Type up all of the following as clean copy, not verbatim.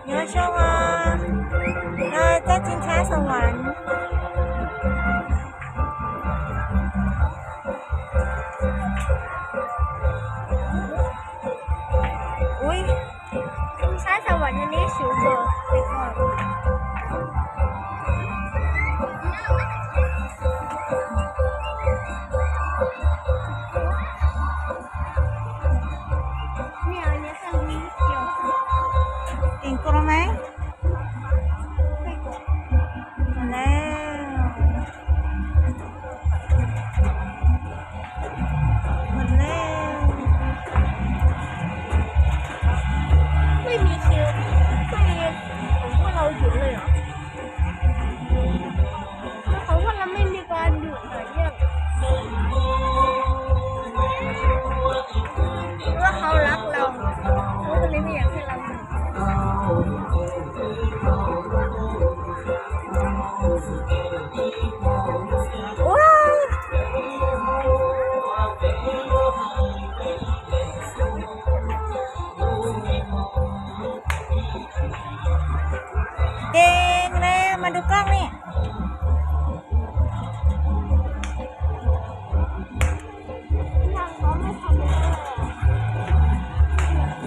เยอะชัวร์เราจะชิงช้าสวรรค์อุ้ยชิงช้าสวรรค์อันนี้สูงกว่าไปก่อนเนี่ยอันนี้เครื่องนี้เกี่ยวเก่งกว่าไหมมาแล้วหมดแล้วไม่มีคิวไม่มีผมว่าเราหยุดเลยเหรอเขาว่าเราไม่มีการหยุดเหรอเยี่ยมว่าเขารักเราเขาก็เลยไม่อยากให้เราหยุดว้าวเก่งเลยมาดูกล้องนี่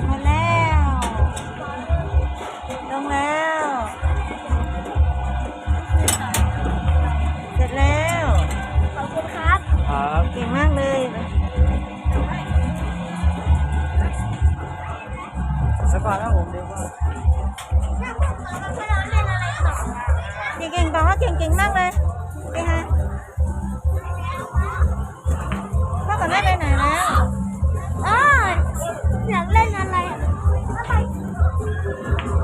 มาแล้วลงแล้วเสร็จแล้วขอบคุณครับ ครับ เก่งมากเลย สักก่อนนะผมเดี๋ยวว่า เก่งๆต่อเก่งๆมากเลยไปฮะพ่อกับแม่ไปไหนแล้วอยากเล่นอะไร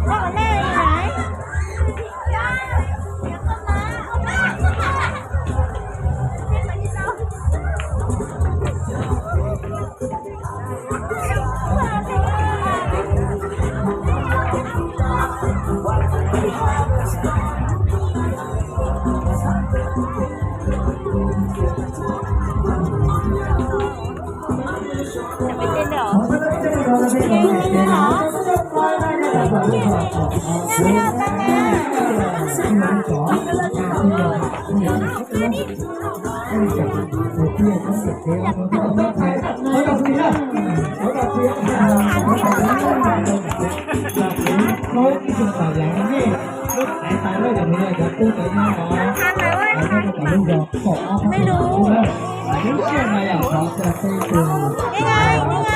พ่อกับแม่อยู่ไหนจะไปเต้นเดี๋ยวเก่งเลยเหรอไม่เอาตังค์ไม่รู้นี่ไงนี่ไง